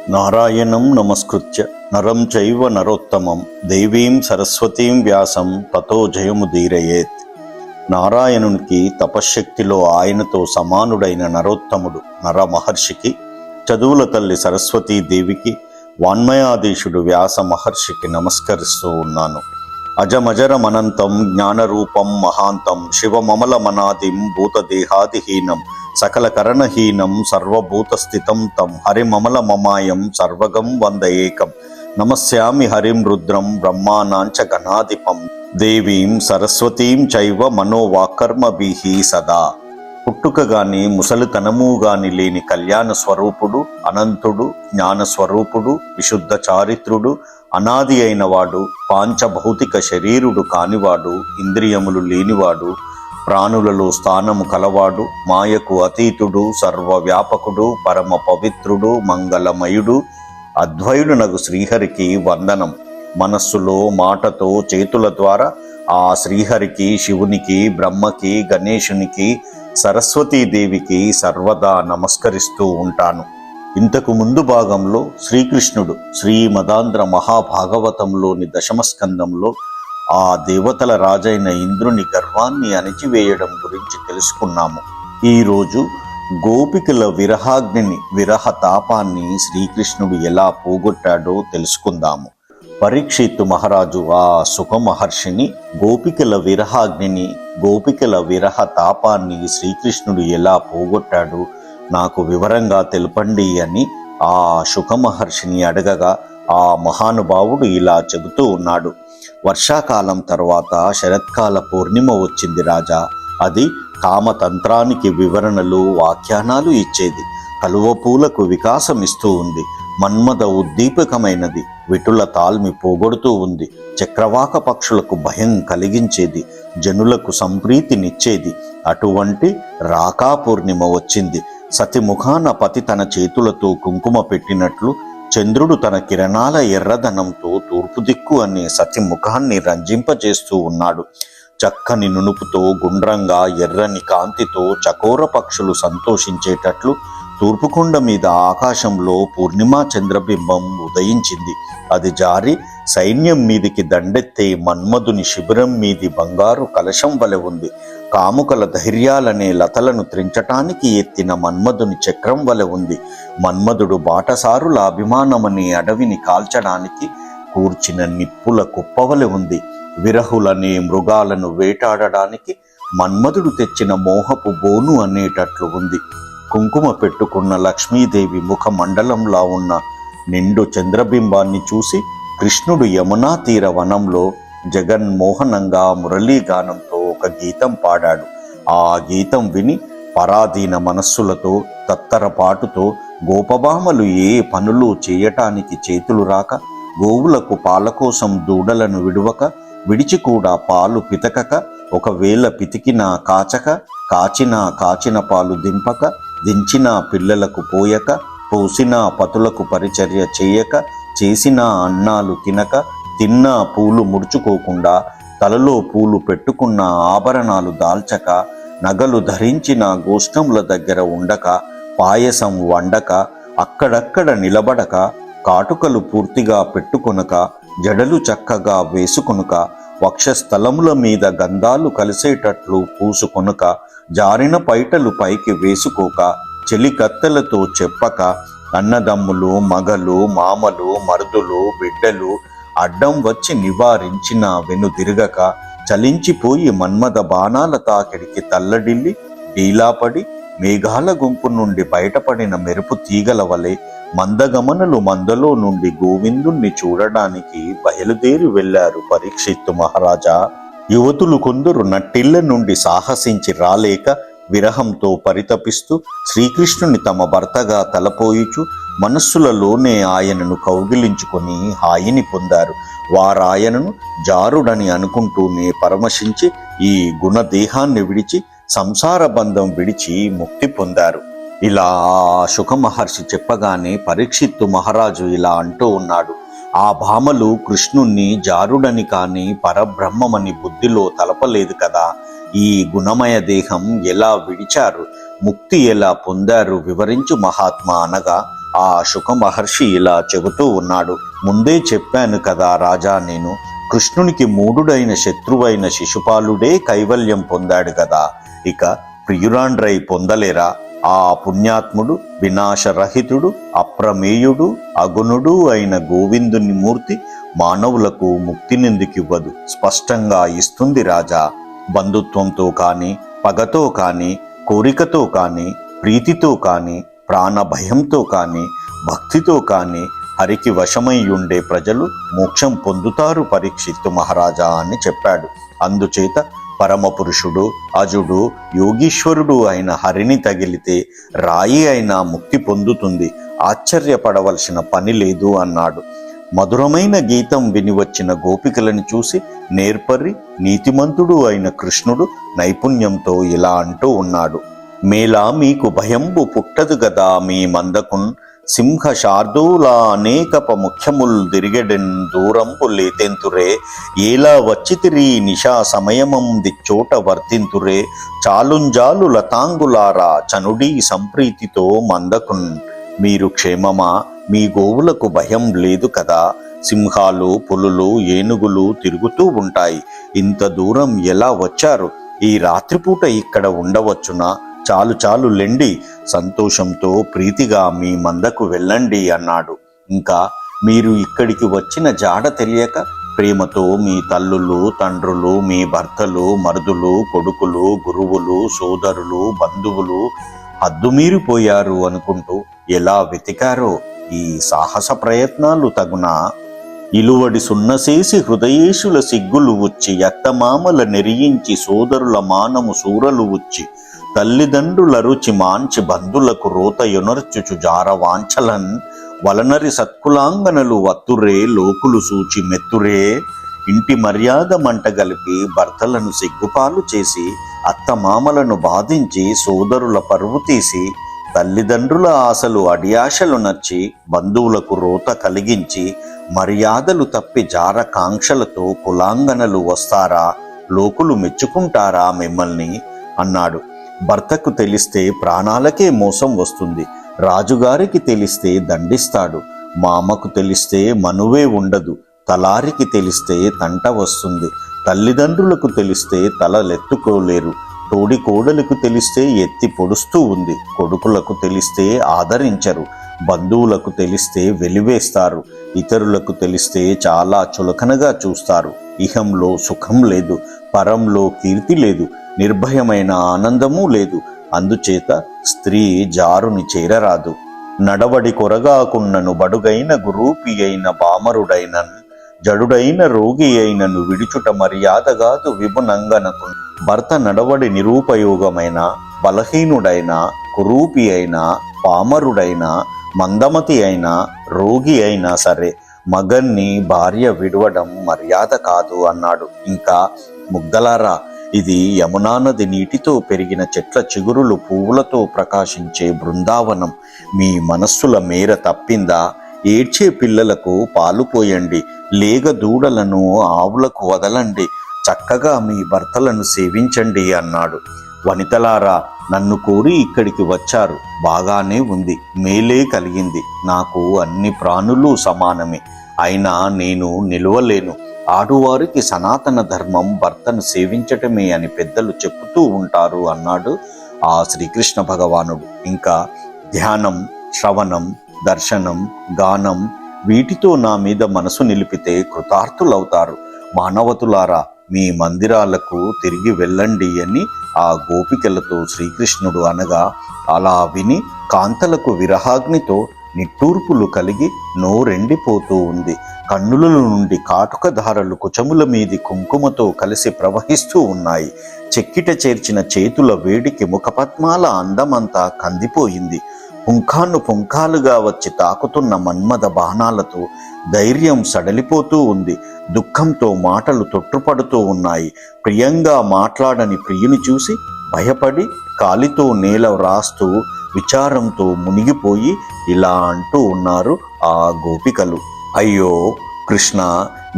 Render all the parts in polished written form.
నారాయణం నమస్కృత్య నరం చైవ నరోత్తమం దేవీం సరస్వతీం వ్యాసం తతో జయముదీరయేత్. నారాయణునికి తపశ్శక్తిలో ఆయనతో సమానుడైన నరోత్తముడు నరమహర్షికి, చదువుల తల్లి సరస్వతీదేవికి, వాన్మయాధీశుడు వ్యాస మహర్షికి నమస్కరిస్తూ ఉన్నాను. అజమజరమనంతం జ్ఞానరూపం మహాంతం శివమమలమనాదిం భూతదేహాదిహీనం సకల కరణహీనం సర్వభూతస్థితం తం హరిమమల మమాయం సర్వగం వంద ఏకం నమస్యామి హరిం రుద్రం బ్రహ్మానాంచ గణాధిపం దేవీం సరస్వతీం చైవ మనోవాకర్మభిః సదా. పుట్టుకగాని ముసలితనము గాని లేని కళ్యాణ స్వరూపుడు, అనంతుడు, జ్ఞానస్వరూపుడు, విశుద్ధ చారిత్రుడు, అనాది అయినవాడు, పాంచభౌతిక శరీరుడు కానివాడు, ఇంద్రియములు లేనివాడు, ప్రాణులలో స్థానము కలవాడు, మాయకు అతీతుడు, సర్వవ్యాపకుడు, పరమ పవిత్రుడు, మంగళమయుడు, అద్వయుడునగు శ్రీహరికి వందనం. మనస్సులో, మాటతో, చేతుల ద్వారా ఆ శ్రీహరికి, శివునికి, బ్రహ్మకి, గణేశునికి, సరస్వతీదేవికి సర్వదా నమస్కరిస్తూ ఉంటాను. ఇంతకు ముందు భాగంలో శ్రీకృష్ణుడు శ్రీమదాంధ్ర మహాభాగవతంలోని దశమస్కందంలో ఆ దేవతల రాజైన ఇంద్రుని గర్వాన్ని అణిచివేయడం గురించి తెలుసుకున్నాము. ఈరోజు గోపికల విరహాగ్నిని, విరహ తాపాన్ని శ్రీకృష్ణుడు ఎలా పోగొట్టాడో తెలుసుకుందాము. పరీక్షిత్తు మహారాజు ఆ సుఖ మహర్షిని గోపికల విరహాగ్నిని, గోపికల విరహ తాపాన్ని శ్రీకృష్ణుడు ఎలా పోగొట్టాడు నాకు వివరంగా తెలుపండి అని ఆ శుక మహర్షిని అడగగా ఆ మహానుభావుడు ఇలా చెబుతూ ఉన్నాడు. వర్షాకాలం తర్వాత శరత్కాల పూర్ణిమ వచ్చింది రాజా. అది కామతంత్రానికి వివరణలు, వ్యాఖ్యానాలు ఇచ్చేది. కలువ పూలకు వికాసం ఇస్తూ ఉంది. మన్మథ ఉద్దీపకమైనది. విటుల తాల్మి పోగొడుతూ ఉంది. చక్రవాక పక్షులకు భయం కలిగించేది. జనులకు సంప్రీతినిచ్చేది. అటువంటి రాకా పూర్ణిమ వచ్చింది. సతిముఖాన పతి తన చేతులతో కుంకుమ పెట్టినట్లు చంద్రుడు తన కిరణాల ఎర్రదనంతో తూర్పు దిక్కు అనే సతి ముఖాన్ని రంజింపజేస్తూ ఉన్నాడు. చక్కని నునుపుతో, గుండ్రంగా ఎర్రని కాంతితో చకోర పక్షులు సంతోషించేటట్లు తూర్పుకొండ మీద ఆకాశంలో పూర్ణిమా చంద్రబింబం ఉదయించింది. అది జారి సైన్యం మీదికి దండెత్తే మన్మధుని శిబిరం మీది బంగారు కలశం వలె ఉంది. కాముకల ధైర్యాలనే లతలను త్రించటానికి ఎత్తిన మన్మధుని చక్రం వలె ఉంది. మన్మధుడు బాటసారుల అభిమానమనే అడవిని కాల్చడానికి కూర్చిన నిప్పుల కుప్పవలె ఉంది. విరహులనే మృగాలను వేటాడడానికి మన్మధుడు తెచ్చిన మోహపు బోను అనేటట్లు ఉంది. కుంకుమ పెట్టుకున్న లక్ష్మీదేవి ముఖ మండలంలా ఉన్న నిండు చంద్రబింబాన్ని చూసి కృష్ణుడు యమునా తీర వనంలో జగన్మోహనంగా మురళీగానంతో ఒక గీతం పాడాడు. ఆ గీతం విని పరాధీన మనస్సులతో, తత్తరపాటుతో గోపభామలు ఏ పనులు చేయటానికి చేతులు రాక, గోవులకు పాల కోసం దూడలను విడువక, విడిచి కూడా పాలు పితకక, ఒకవేళ పితికినా కాచక, కాచిన పాలు దింపక, దించిన పిల్లలకు పోయక, పోసిన పతులకు పరిచర్య చేయక, చేసిన అన్నాలు తినక, తిన్న పూలు ముడుచుకోకుండా, తలలో పూలు పెట్టుకున్న ఆభరణాలు దాల్చక, నగలు ధరించిన గోష్ఠముల దగ్గర ఉండక, పాయసం వండక, అక్కడక్కడ నిలబడక, కాటుకలు పూర్తిగా పెట్టుకొనక, జడలు చక్కగా వేసుకొనక, వక్షస్థలముల మీద గంధాలు కలిసేటట్లు పూసుకొనక, జారిన పైటలు పైకి వేసుకోక, చెలికత్తెలతో చెప్పక, అన్నదమ్ములు, మగలు, మామలు, మరుదులు, బిడ్డలు అడ్డం వచ్చి నివారించిన వెనుదిరగక, చలించిపోయి మన్మథ బాణాల తాకిడికి తల్లడిల్లి డీలాపడి మేఘాల గుంపు నుండి బయటపడిన మెరుపు తీగల వలె మందగమనులు మందలో నుండి గోవిందుణ్ణి చూడడానికి బయలుదేరి వెళ్లారు పరీక్షిత్తు మహారాజా. యువతులు కొందరు నట్టిళ్ల నుండి సాహసించి రాలేక విరహంతో పరితపిస్తూ శ్రీకృష్ణుని తమ భర్తగా తలపోయిచు మనస్సులలోనే ఆయనను కౌగిలించుకొని హాయిని పొందారు. వారాయనను జారుడని అనుకుంటూనే పరమశించి ఈ గుణదేహాన్ని విడిచి సంసార బంధం విడిచి ముక్తి పొందారు. ఇలా శుక మహర్షి చెప్పగానే పరీక్షిత్తు మహారాజు ఇలా అంటూ ఉన్నాడు. ఆ భామలు కృష్ణుణ్ణి జారుడని కాని పరబ్రహ్మమని బుద్ధిలో తలపలేదు కదా. ఈ గుణమయ దేహం ఎలా విడిచారు, ముక్తి ఎలా పొందారు వివరించు మహాత్మా అనగా ఆ శుక మహర్షి ఇలా చెబుతూ ఉన్నాడు. ముందే చెప్పాను కదా రాజా, నేను కృష్ణునికి మూఢుడైన శత్రువైన శిశుపాలుడే కైవల్యం పొందాడు కదా, ఇక ప్రియురాండ్రై పొందలేరా? ఆ పుణ్యాత్ముడు వినాశరహితుడు అప్రమేయుడు అగుణుడు అయిన గోవిందుని మూర్తి మానవులకు ముక్తినెందుకివ్వదు? స్పష్టంగా ఇస్తుంది రాజా. బంధుత్వంతో కాని, పగతో కాని, కోరికతో కాని, ప్రీతితో కాని, ప్రాణభయంతో కాని, భక్తితో కాని హరికి వశమై ఉండే ప్రజలు మోక్షం పొందుతారు పరీక్షిత్తు మహారాజా అని చెప్పాడు. అందుచేత పరమపురుషుడు అజుడు యోగీశ్వరుడు అయిన హరిని తగిలితే రాయి అయినా ముక్తి పొందుతుంది, ఆశ్చర్యపడవలసిన పని లేదు అన్నాడు. మధురమైన గీతం వినివచ్చిన గోపికలను చూసి నేర్పరి నీతిమంతుడు అయిన కృష్ణుడు నైపుణ్యంతో ఇలా అంటూ ఉన్నాడు. మేలా మీకు భయంబు పుట్టదు గదా మీ మందకున్, సింహ శార్దూల అనేకప ముఖ్యముల్ దిరిగెడెన్ దూరంపు లేతెంతురే, ఏలా వచ్చితిరి నిశా సమయమం దిచ్చోట వర్తింతురే, చాలుంజాలు లతాంగులారా చనుడీ సంప్రీతితో మందకున్. మీరు క్షేమమా? మీ గోవులకు భయం లేదు కదా? సింహాలు పులులు ఏనుగులు తిరుగుతూ ఉంటాయి, ఇంత దూరం ఎలా వచ్చారు? ఈ రాత్రిపూట ఇక్కడ ఉండవచ్చునా? చాలు చాలు లెండి, సంతోషంతో ప్రీతిగా మీ మందకు వెళ్ళండి అన్నాడు. ఇంకా మీరు ఇక్కడికి వచ్చిన జాడ తెలియక ప్రేమతో మీ తల్లులు తండ్రులు మీ భర్తలు మరుదులు కొడుకులు గురువులు సోదరులు బంధువులు హద్దుమీరిపోయారు అనుకుంటూ ఎలా వెతికారో ఈ సాహస ప్రయత్నాలు తగునా? ఇలువడి సున్నసేసి హృదయేశుల సిగ్గులు ఉచ్చి యత్తమామల నెరియించి సోదరుల మానము సూరలు ఉచ్చి తల్లిదండ్రుల రుచి మాంచి బంధులకు రోత యొనర్చుచు జార వాంఛలన్ వలనరి సత్కులాంగనలు వత్తురే లోకులు సూచి మెత్తురే. ఇంటి మర్యాద మంటగలిపి భర్తలను సిగ్గుపాలు చేసి అత్తమామలను బాధించి సోదరుల పరువు తీసి తల్లిదండ్రుల ఆశలు అడియాశలు నచ్చి బంధువులకు రోత కలిగించి మర్యాదలు తప్పి జార కాంక్షలతో కులాంగనలు వస్తారా? లోకులు మెచ్చుకుంటారా మిమ్మల్ని అన్నాడు. భర్తకు తెలిస్తే ప్రాణాలకే మోసం వస్తుంది, రాజుగారికి తెలిస్తే దండిస్తాడు, మామకు తెలిస్తే మనువే ఉండదు, తలారికి తెలిస్తే తంట వస్తుంది, తల్లిదండ్రులకు తెలిస్తే తలలెత్తుకోలేరు, తోడి కోడలకు తెలిస్తే ఎత్తి పొడుస్తూ ఉంది, కొడుకులకు తెలిస్తే ఆదరించరు, బంధువులకు తెలిస్తే వెలివేస్తారు, ఇతరులకు తెలిస్తే చాలా చులకనగా చూస్తారు. ఇహంలో సుఖం లేదు, పరంలో కీర్తి లేదు, నిర్భయమైన ఆనందమూ లేదు. అందుచేత స్త్రీ జారుని చేరరాదు. నడవడి కొరగాకున్నను బడుగైన గురూపి అయిన బామరుడైనన్ జడుడైన రోగి అయినను విడిచుట మర్యాదగాదు విభునంగనకు. భర్త నడవడి నిరూపయోగమైన బలహీనుడైన కురూపి అయినా పామరుడైనా మందమతి అయినా రోగి అయినా సరే మగన్ని భార్య విడవడం మర్యాద కాదు అన్నాడు. ఇంకా ముగ్ధలారా, ఇది యమునా నది నీటితో పెరిగిన చెట్ల చిగురులు పువ్వులతో ప్రకాశించే బృందావనం. మీ మనస్సుల మేర తప్పిందా? ఏడ్చే పిల్లలకు పాలు పోయండి, లేగ దూడలను ఆవులకు వదలండి, చక్కగా మీ భర్తలను సేవించండి అన్నాడు. వనితలారా, నన్ను కోరి ఇక్కడికి వచ్చారు, బాగానే ఉంది, మేలే కలిగింది. నాకు అన్ని ప్రాణులు సమానమే, అయినా నేను నిలవలేను. ఆడువారికి సనాతన ధర్మం భర్తను సేవించటమే అని పెద్దలు చెప్పుతూ ఉంటారు అన్నాడు ఆ శ్రీకృష్ణ భగవానుడు. ఇంకా ధ్యానం, శ్రవణం, దర్శనం, గానం వీటితో నా మీద మనసు నిలిపితే కృతార్థులవుతారు. మానవతులారా, మీ మందిరాలకు తిరిగి వెళ్ళండి అని ఆ గోపికలతో శ్రీకృష్ణుడు అనగా, అలా విని కాంతలకు విరహాగ్నితో నిట్టూర్పులు కలిగి నోరెండిపోతూ ఉంది. కన్నుల నుండి కాటుక ధారలు కుచముల మీది కుంకుమతో కలిసి ప్రవహిస్తూ ఉన్నాయి. చెక్కిట చేర్చిన చేతుల వేడికి ముఖపద్మాల అందమంతా కందిపోయింది. పుంఖాను పుంఖాలుగా వచ్చి తాకుతున్న మన్మథ బాణాలతో ధైర్యం సడలిపోతూ ఉంది. దుఃఖంతో మాటలు తొట్టుపడుతూ ఉన్నాయి. ప్రియంగా మాట్లాడని ప్రియుని చూసి భయపడి కాలితో నేల వ్రాస్తూ విచారంతో మునిగిపోయి ఇలా అంటూ ఉన్నారు ఆ గోపికలు. అయ్యో కృష్ణ,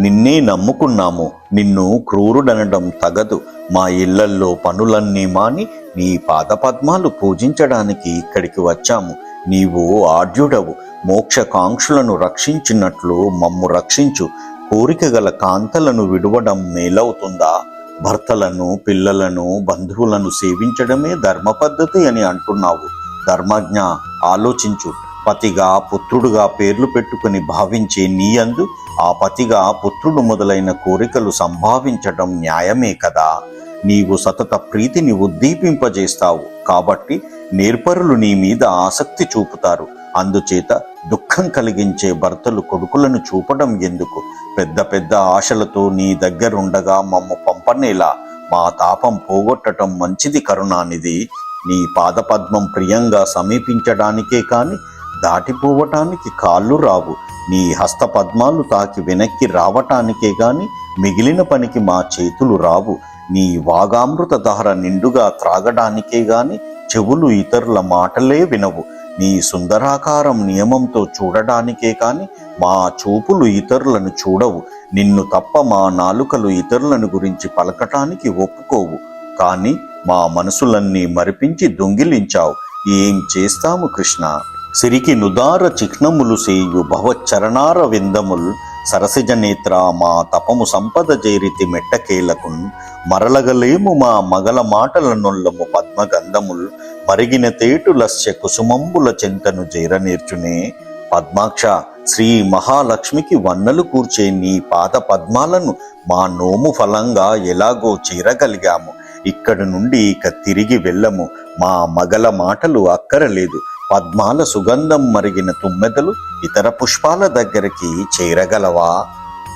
నిన్నే నమ్ముకున్నాము, నిన్ను క్రూరుడనడం తగదు. మా ఇళ్లల్లో పనులన్నీ మాని నీ పాదపద్మాలు పూజించడానికి ఇక్కడికి వచ్చాము. నీవు ఆర్యుడవు. మోక్షకాంక్షులను రక్షించినట్లు మమ్ము రక్షించు. కోరిక గల కాంతలను విడువడం మేలవుతుందా? భర్తలను, పిల్లలను, బంధువులను సేవించడమే ధర్మ పద్ధతి అని అంటున్నావు. ధర్మజ్ఞ, ఆలోచించు. పతిగా, పుత్రుడుగా పేర్లు పెట్టుకుని భావించే నీయందు ఆ పతిగా, పుత్రుడు మొదలైన కోరికలు సంభావించటం న్యాయమే కదా. నీవు సతత ప్రీతిని ఉద్దీపింపజేస్తావు కాబట్టి నేర్పరులు నీ మీద ఆసక్తి చూపుతారు. అందుచేత దుఃఖం కలిగించే భర్తలు కొడుకులను చూపడం ఎందుకు? పెద్ద పెద్ద ఆశలతో నీ దగ్గరుండగా మమ్ము పంపనేలా? మా తాపం పోగొట్టడం మంచిది కరుణానిధి. నీ పాదపద్మం ప్రియంగా సమీపించడానికే కాని దాటిపోవటానికి కాళ్ళు రావు. నీ హస్తపద్మాలు తాకి వెనక్కి రావటానికే గాని మిగిలిన పనికి మా చేతులు రావు. నీ వాగామృత ధార నిండుగా త్రాగడానికే గాని చెవులు ఇతరుల మాటలే వినవు. నీ సుందరాకారం నియమంతో చూడడానికే కాని మా చూపులు ఇతరులను చూడవు. నిన్ను తప్ప మా నాలుకలు ఇతరులను గురించి పలకటానికి ఒప్పుకోవు. కాని మా మనసులన్నీ మరిపించి దొంగిలించావు. ఏం చేస్తాము కృష్ణ? సిరికి నుదార చిహ్నములు సేయు భవచ్చరణార విందముల్ సరసిజ నేత్ర మా తపము సంపద చేరితి మెట్టకేలకున్ మరలగలేము మా మగల మాటల నొల్లము పద్మగంధముల్ మరిగిన తేటులస్య కుసుమంబుల చెంతను చేరనేర్చునే. పద్మాక్ష, శ్రీ మహాలక్ష్మికి వన్నలు కూర్చే నీ పాద పద్మాలను మా నోము ఫలంగా ఎలాగో చేరగలిగాము. ఇక్కడి నుండి ఇక తిరిగి వెళ్ళము. మా మగల మాటలు అక్కరలేదు. పద్మాల సుగంధం మరిగిన తుమ్మెదలు ఇతర పుష్పాల దగ్గరికి చేరగలవా?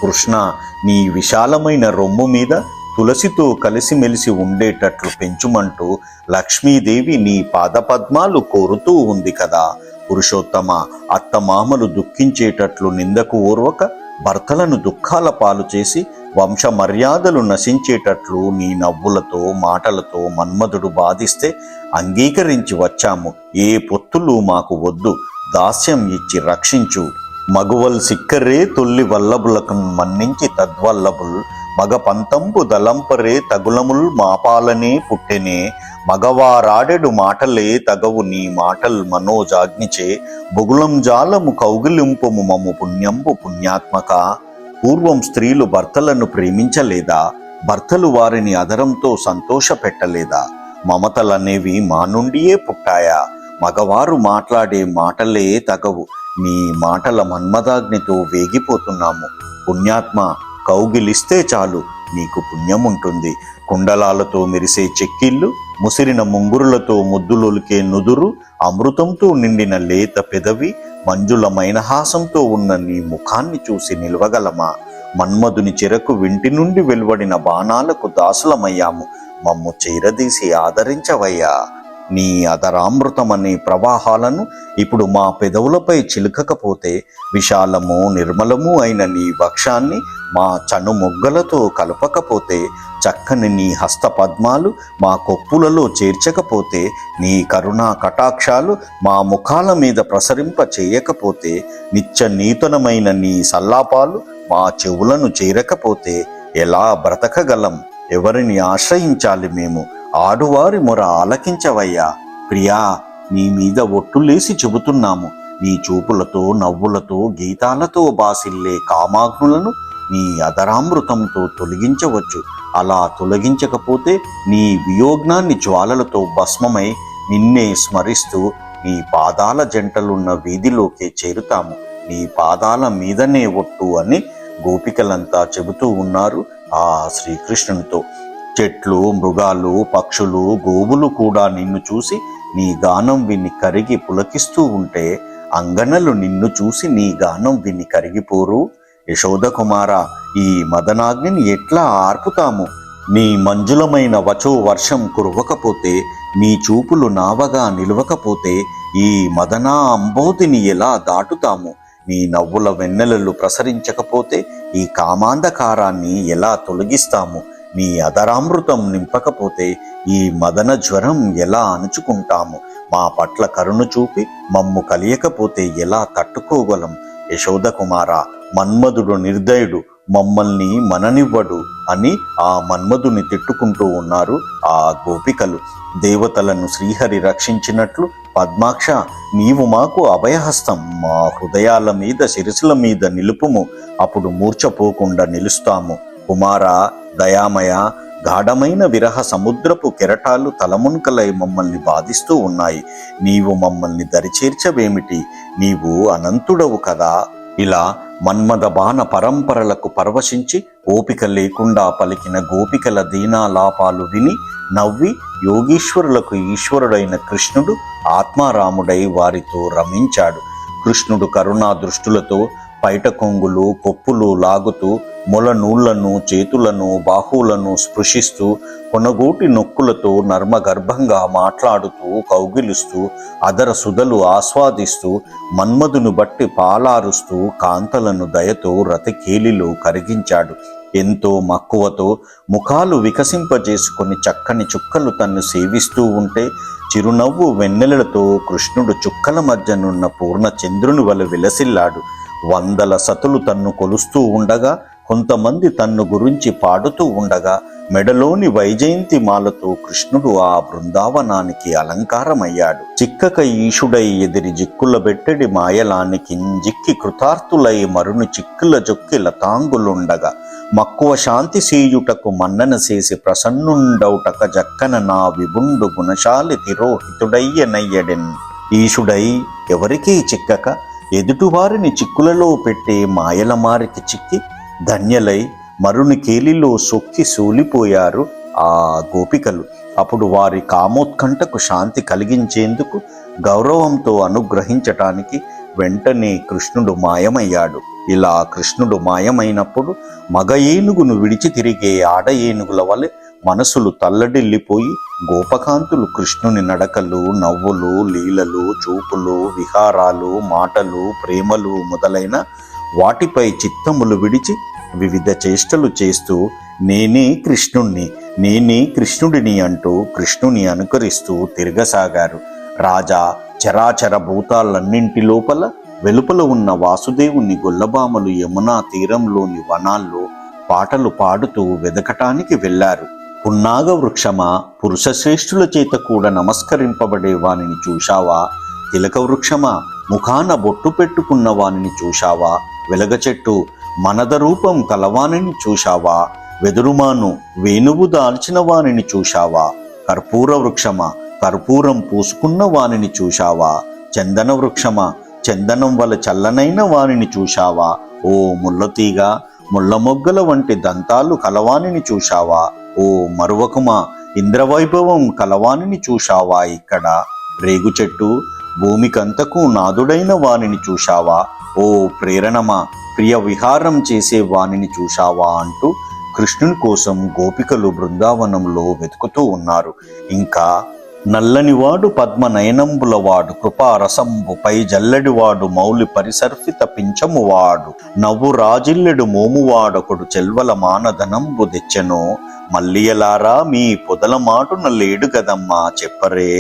కృష్ణ, నీ విశాలమైన రొమ్ము మీద తులసితో కలిసిమెలిసి ఉండేటట్లు పెంచుమంటూ లక్ష్మీదేవి నీ పాదపద్మాలు కోరుతూ ఉంది కదా. పురుషోత్తమ, అత్తమామలు దుఃఖించేటట్లు నిందకు ఓర్వక భర్తలను దుఃఖాల పాలు చేసి వంశ మర్యాదలు నశించేటట్లు నీ నవ్వులతో, మాటలతో మన్మధుడు బాధిస్తే అంగీకరించి వచ్చాము. ఏ పొత్తులు మాకు వద్దు. దాస్యం ఇచ్చి రక్షించు. మగువల్ సిక్కరే తొల్లి వల్లబులకు మన్నించి తద్వల్లబుల్ మగ పంతంపు దలంపరే తగులముల్ మాపాలనే పుట్టెనే. మగవారాడెడు మాటలే తగవు నీ మాటల్ మనోజాగ్నిచే బొగులం జాలము కౌగిలింపుము మము పుణ్యంపు పుణ్యాత్మక. పూర్వం స్త్రీలు భర్తలను ప్రేమించలేదా? భర్తలు వారిని అదరంతో సంతోష పెట్టలేదా? మమతలనేవి మా నుండియే పుట్టాయా? మగవారు మాట్లాడే మాటలే తగవు. నీ మాటల మన్మదాగ్నితో వేగిపోతున్నాము. పుణ్యాత్మ, కౌగిలిస్తే చాలు, నీకు పుణ్యముంటుంది. కుండలాలతో మెరిసే చెక్కిళ్ళు, ముసిరిన ముంగురులతో ముద్దులొలికే నుదురు, అమృతంతో నిండిన లేత పెదవి, మంజుల మైనహాసంతో ఉన్న నీ ముఖాన్ని చూసి నిలవగలమా? మన్మధుని చెరకు వింటి నుండి వెలువడిన బాణాలకు దాసులమయ్యాము. మమ్ము చేరదీసి ఆదరించవయ్యా. నీ అదరామృతమనే ప్రవాహాలను ఇప్పుడు మా పెదవులపై చిలుకకపోతే, విశాలము నిర్మలము అయిన నీ వక్షాన్ని మా చను మొగ్గలతో కలపకపోతే, చక్కని నీ హస్త పద్మాలు మా కొప్పులలో చేర్చకపోతే, నీ కరుణా కటాక్షాలు మా ముఖాల మీద ప్రసరింప చేయకపోతే, నిత్య నూతనమైన నీ సల్లాపాలు మా చెవులను చేరకపోతే ఎలా బ్రతకగలం? ఎవరిని ఆశ్రయించాలి మేము? ఆడువారి మొర ఆలకించవయ్యా. ప్రియా, నీ మీద ఒట్టులేసి చెబుతున్నాము. నీ చూపులతో, నవ్వులతో, గీతాలతో బాసిల్లే కామాగ్నులను నీ అదరామృతంతో తొలగించవచ్చు. అలా తొలగించకపోతే నీ వియోగ్నాన్ని జ్వాలలతో భస్మమై నిన్నే స్మరిస్తూ నీ పాదాల జంటలున్న వీధిలోకే చేరుతాము. నీ పాదాల మీదనే ఒట్టు అని గోపికలంతా చెబుతూ ఉన్నారు ఆ శ్రీకృష్ణునితో. చెట్లు, మృగాలు, పక్షులు, గోవులు కూడా నిన్ను చూసి నీ గానం విని కరిగి పులకిస్తూ ఉంటే, అంగనలు నిన్ను చూసి నీ గానం విని కరిగిపోరు? యశోద కుమార, ఈ మదనాగ్నిని ఎట్లా ఆర్పుతాము? నీ మంజులమైన వచో వర్షం కురవకపోతే, నీ చూపులు నావగా నిలవకపోతే, ఈ మదనా అంబోతిని ఎలా దాటుతాము? నీ నవ్వుల వెన్నెలలు ప్రసరించకపోతే ఈ కామాంధకారాన్ని ఎలా తొలగిస్తాము? నీ అదరామృతం నింపకపోతే ఈ మదన జ్వరం ఎలా అణుచుకుంటాము? మా పట్ల కరుణ చూపి మమ్ము కలియకపోతే ఎలా తట్టుకోగలం? యశోద కుమార, మన్మధుడు నిర్దయుడు, మమ్మల్ని మననివ్వడు అని ఆ మన్మధుని తిట్టుకుంటూ ఉన్నారు ఆ గోపికలు. దేవతలను శ్రీహరి రక్షించినట్లు పద్మాక్ష, నీవు మాకు అభయహస్తం, మా హృదయాల మీద శిరసుల మీద నిలుపుము, అప్పుడు మూర్ఛపోకుండా నిలుస్తాము. కుమార దయామయ, గాఢమైన విరహ సముద్రపు కెరటాలు తలమునకలై మమ్మల్ని బాధిస్తూ ఉన్నాయి. నీవు మమ్మల్ని దరిచేర్చవేమిటి? నీవు అనంతుడవు కదా. ఇలా మన్మథ బాణ పరంపరలకు పరవశించి ఓపిక లేకుండా పలికిన గోపికల దీనాలాపాలు విని నవ్వి యోగీశ్వరులకు ఈశ్వరుడైన కృష్ణుడు ఆత్మారాముడై వారితో రమించాడు. కృష్ణుడు కరుణా దృష్టులతో పైట కొంగులు కొప్పులు లాగుతూ మొలనూళ్లను చేతులను బాహువులను స్పృశిస్తూ కొనగోటి నొక్కులతో నర్మగర్భంగా మాట్లాడుతూ కౌగిలిస్తూ అదర సుధలు ఆస్వాదిస్తూ మన్మధును బట్టి పాలారుస్తూ కాంతలను దయతో రతికేలిలో కరిగించాడు. ఎంతో మక్కువతో ముఖాలు వికసింపజేసుకొని చక్కని చుక్కలు తన్ను సేవిస్తూ ఉంటే చిరునవ్వు వెన్నెలతో కృష్ణుడు చుక్కల మధ్యనున్న పూర్ణ చంద్రుని వలె విలసిల్లాడు. వందల సతులు తన్ను కొలుస్తూ ఉండగా, కొంతమంది తన్ను గురించి పాడుతూ ఉండగా మెడలోని వైజయంతి మాలతో కృష్ణుడు ఆ బృందావనానికి అలంకారమయ్యాడు. చిక్కక ఈశుడై ఎదిరి జిక్కుల బెట్టెడి మాయలానికి జిక్కి కృతార్థులై మరుని చిక్కుల జొక్కిల తాంగులుండగా మక్కువ శాంతి సేయుటకు మన్నన చేసి ప్రసన్నుండౌటక జక్కన నా విభుండు గుణశాలి తిరోహితుడయ్యనయ్యడెన్. ఈశుడై ఎవరికీ చిక్కక ఎదుటివారిని చిక్కులలో పెట్టే మాయల మారికి చిక్కి ధన్యలై మరుని కేలిలో సొక్కి సూలిపోయారు ఆ గోపికలు. అప్పుడు వారి కామోత్కంఠకు శాంతి కలిగించేందుకు గౌరవంతో అనుగ్రహించటానికి వెంటనే కృష్ణుడు మాయమయ్యాడు. ఇలా కృష్ణుడు మాయమైనప్పుడు మగ ఏనుగును విడిచి తిరిగే ఆడ ఏనుగుల వలె మనసులు తల్లడిల్లిపోయి గోపకాంతులు కృష్ణుని నడకలు, నవ్వులు, లీలలు, చూపులు, విహారాలు, మాటలు, ప్రేమలు మొదలైన వాటిపై చిత్తములు విడిచి వివిధ చేష్టలు చేస్తూ నేనే కృష్ణుణ్ణి, నేనే కృష్ణుడిని అంటూ కృష్ణుని అనుకరిస్తూ తిరగసాగారు. రాజా చరాచర భూతాలన్నింటి లోపల వెలుపల ఉన్న వాసుదేవుని గొల్లబామలు యమునా తీరంలోని వనాల్లో పాటలు పాడుతూ వెదకటానికి వెళ్లారు. పున్నాగ వృక్షమా, పురుషశ్రేష్ఠుల చేత కూడా నమస్కరింపబడే వానిని చూశావా? తిలక వృక్షమా, ముఖాన బొట్టు పెట్టుకున్న వానిని చూశావా? వెలగ చెట్టు, మనద రూపం కలవానిని చూశావా? వెదురుమాను, వేణువు దాల్చిన వానిని చూశావా? కర్పూర వృక్షమా, కర్పూరం పూసుకున్న వానిని చూశావా? చందన వృక్షమా, చందనం వల్ల చల్లనైన వానిని చూశావా? ఓ ముల్లతీగ, ముళ్ళ మొగ్గల వంటి దంతాలు కలవానిని చూశావా? ఓ మరువకుమా, ఇంద్రవైభవం కలవానిని చూశావా? ఇక్కడ రేగు చెట్టు, భూమికంతకు నాదుడైన వానిని చూశావా? ఓ ప్రేరణమా, ప్రియ విహారం చేసే వానిని చూశావా? అంటూ కృష్ణుని కోసం గోపికలు బృందావనంలో వెతుకుతూ ఉన్నారు. ఇంకా నల్లనివాడు పద్మనయనంబులవాడు, కృపారసంబుపై జల్లడివాడు, మౌలి పరిసర్పిత పింఛమువాడు, నవ్వు రాజిల్లెడు మోమువాడొకడు, చెల్వల మానధనంబు తెచ్చెను. మల్లియలారా మీ పొదల మాటున లేడు గదమ్మా చెప్పరే.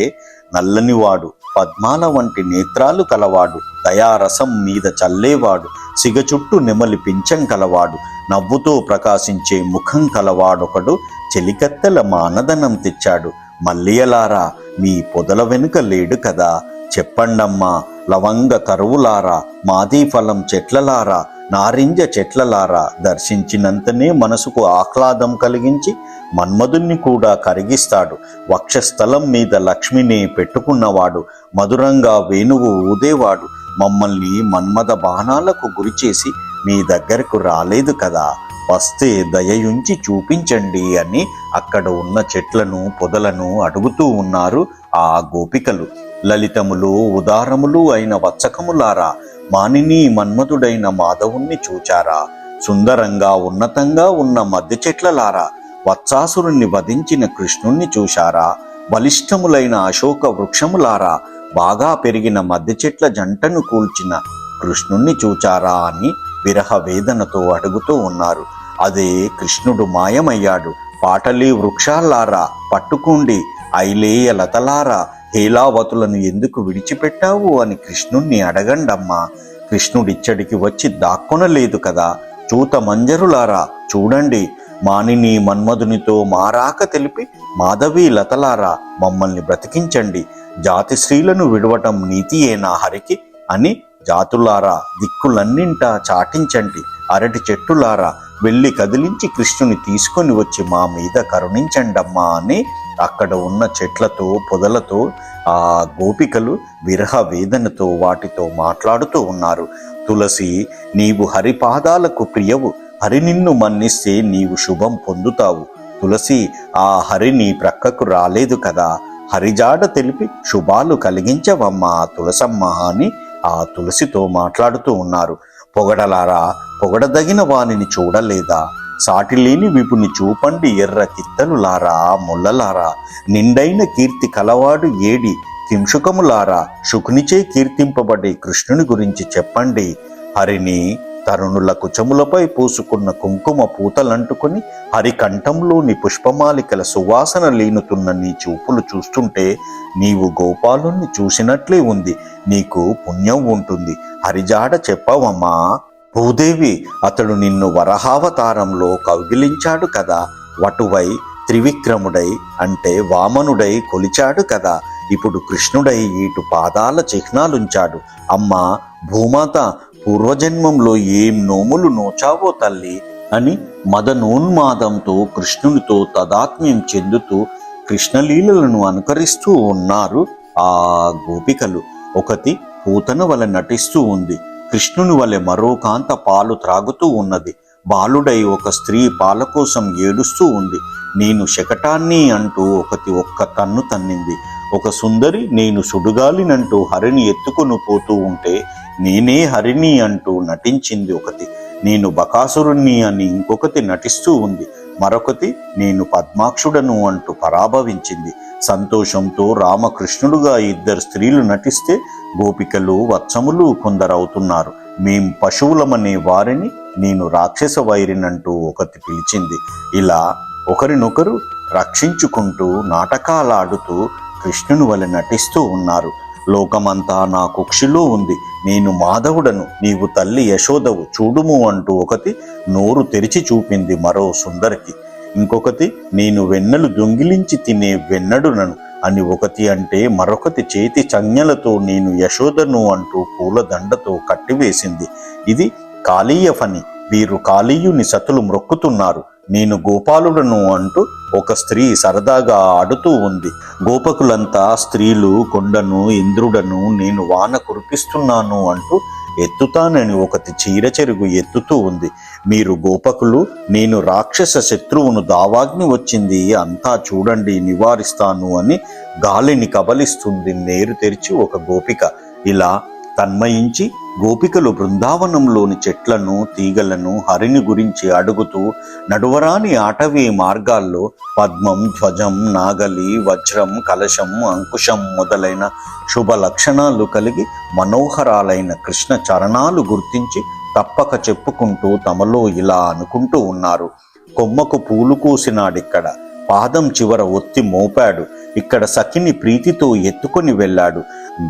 నల్లనివాడు, పద్మాల వంటి నేత్రాలు కలవాడు, దయారసం మీద చల్లేవాడు, సిగ చుట్టూ నెమలి పింఛం కలవాడు, నవ్వుతో ప్రకాశించే ముఖం కలవాడొకడు చెలికత్తెల మానదనం తెచ్చాడు. మల్లియలారా మీ పొదల వెనుక లేడు కదా చెప్పండమ్మా. లవంగ తరువులారా, మాదీ ఫలం చెట్లలారా, నారింజ చెట్లలారా, దర్శించినంతనే మనసుకు ఆహ్లాదం కలిగించి మన్మధుణ్ణి కూడా కరిగిస్తాడు. వక్షస్థలం మీద లక్ష్మిని పెట్టుకున్నవాడు, మధురంగా వేణువు ఊదేవాడు, మమ్మల్ని మన్మథ బాణాలకు గురిచేసి మీ దగ్గరకు రాలేదు కదా, వస్తే దయయుంచి చూపించండి అని అక్కడ ఉన్న చెట్లను పొదలను అడుగుతూ ఉన్నారు ఆ గోపికలు. లలితములు ఉదారములు అయిన వత్సకములారా, మానిని మన్మధుడైన మాధవుణ్ణి చూచారా? సుందరంగా ఉన్నతంగా ఉన్న మధ్య చెట్లలారా, వత్సాసురుణ్ణి వధించిన కృష్ణుణ్ణి చూశారా? బలిష్టములైన అశోక వృక్షములారా, బాగా పెరిగిన మధ్య చెట్ల జంటను కూల్చిన కృష్ణుణ్ణి చూచారా అని విరహ వేదనతో అడుగుతూ ఉన్నారు. అదే కృష్ణుడు మాయమయ్యాడు. పాటలీ వృక్షాలారా పట్టుకోండి, ఐలేయ లతలారా హేలావతులను ఎందుకు విడిచిపెట్టావు అని కృష్ణుణ్ణి అడగండమ్మా. కృష్ణుడిచ్చడికి వచ్చి దాక్కొనలేదు కదా, చూత మంజరులారా చూడండి, మానిని మన్మధునితో మారాక తెలిపి మాధవీ లతలారా మమ్మల్ని బ్రతికించండి, జాతి స్త్రీలను విడవటం నీతియేనా హరికి అని జాతులారా దిక్కులన్నింటా చాటించండి, అరటి చెట్టులారా వెళ్ళి కదిలించి కృష్ణుని తీసుకొని వచ్చి మా మీద కరుణించండమ్మా అని అక్కడ ఉన్న చెట్లతో పొదలతో ఆ గోపికలు విరహ వేదనతో వాటితో మాట్లాడుతూ ఉన్నారు. తులసి, నీవు హరిపాదాలకు ప్రియవు, హరి నిన్ను మన్నిస్తే నీవు శుభం పొందుతావు. తులసి, ఆ హరి నీ ప్రక్కకు రాలేదు కదా, హరిజాడ తెలిపి శుభాలు కలిగించవమ్మా తులసమ్మ అని ఆ తులసితో మాట్లాడుతూ ఉన్నారు. పొగడలారా, పొగడదగిన వానిని చూడలేదా, సాటిలేని విపుని చూపండి ఎర్ర కిత్తలులారా ముల్లలారా, నిండైన కీర్తి కలవాడు ఏడి కింశుకములారా, శుకునిచే కీర్తింపబడే కృష్ణుని గురించి చెప్పండి. హరిని తరుణుల కుచములపై పూసుకున్న కుంకుమ పూతలంటుకుని హరికంఠంలోని పుష్పమాలికల సువాసన లీనుతున్న నీ చూపులు చూస్తుంటే నీవు గోపాలుణ్ణి చూసినట్లే ఉంది, నీకు పుణ్యం ఉంటుంది. హరిజాడ చెప్పవమ్మా. భూదేవి, అతడు నిన్ను వరహావతారంలో కౌగిలించాడు కదా, వటువై త్రివిక్రముడై అంటే వామనుడై కొలిచాడు కదా, ఇప్పుడు కృష్ణుడై ఇటు పాదాల చిహ్నాలుంచాడు. అమ్మా భూమాత, పూర్వజన్మంలో ఏం నోములు నోచావో తల్లి అని మదనోన్మాదంతో కృష్ణునితో తదాత్మ్యం చెందుతూ కృష్ణలీలలను అనుకరిస్తూ ఉన్నారు ఆ గోపికలు. ఒకటి పూతన వలె నటిస్తూ ఉంది, కృష్ణుని వలె మరో కాంత పాలు త్రాగుతూ ఉన్నది. బాలుడై ఒక స్త్రీ పాల కోసం ఏడుస్తూ ఉంది. నేను శకటాన్ని అంటూ ఒకటి ఒక్క తన్ను తన్నింది. ఒక సుందరి నేను సుడుగాలినంటూ హరిని ఎత్తుకొని పోతూ ఉంటే నేనే హరిని అంటూ నటించింది ఒకటి. నేను బకాసురుణ్ణి అని ఇంకొకటి నటిస్తూ ఉంది. మరొకటి నేను పద్మాక్షుడను అంటూ పరాభవించింది. సంతోషంతో రామకృష్ణుడుగా ఇద్దరు స్త్రీలు నటిస్తే గోపికలు వత్సములు కొందరవుతున్నారు. మేం పశువులమనే వారిని నేను రాక్షస వైరినంటూ ఒకటి పిలిచింది. ఇలా ఒకరినొకరు రక్షించుకుంటూ నాటకాలాడుతూ కృష్ణుని వలె నటిస్తూ ఉన్నారు. లోకమంతా నా కుక్షిలో ఉంది, నేను మాధవుడను, నీవు తల్లి యశోదవు చూడుము అంటూ ఒకటి నోరు తెరిచి చూపింది మరో సుందరికి. ఇంకొకటి నేను వెన్నెలు దొంగిలించి తినే వెన్నడునను అని ఒకటి అంటే, మరొకటి చేతి చంజ్ఞలతో నేను యశోదను అంటూ పూలదండతో కట్టివేసింది. ఇది కాళీయ ఫని, వీరు కాళీయుని సతులు మ్రొక్కుతున్నారు, నేను గోపాలుడను అంటూ ఒక స్త్రీ సరదాగా ఆడుతూ ఉంది. గోపకులంతా స్త్రీలు కొండను ఇంద్రుడను నేను వాన కురిపిస్తున్నాను అంటూ ఎత్తుతానని ఒకటి చీర చెరుగు ఎత్తుతూ ఉంది. మీరు గోపకులు, నేను రాక్షస శత్రువును దావాగ్ని వచ్చింది అంతా చూడండి నివారిస్తాను అని గాలిని కబలిస్తుంది నేరు తెరిచి ఒక గోపిక. ఇలా తన్మయించి గోపికలు బృందావనంలోని చెట్లను తీగలను హరిని గురించి అడుగుతూ నడువరాని ఆటవీ మార్గాల్లో పద్మం, ధ్వజం, నాగలి, వజ్రం, కలశం, అంకుశం మొదలైన శుభ లక్షణాలు కలిగి మనోహరాలైన కృష్ణ చరణాలు గుర్తించి తప్పక చెప్పుకుంటూ తమలో ఇలా అనుకుంటూ ఉన్నారు. కొమ్మకు పూలు కూసినాడిక్కడ, పాదం చివర ఒత్తి మోపాడు, ఇక్కడ సఖిని ప్రీతితో ఎత్తుకొని వెళ్ళాడు,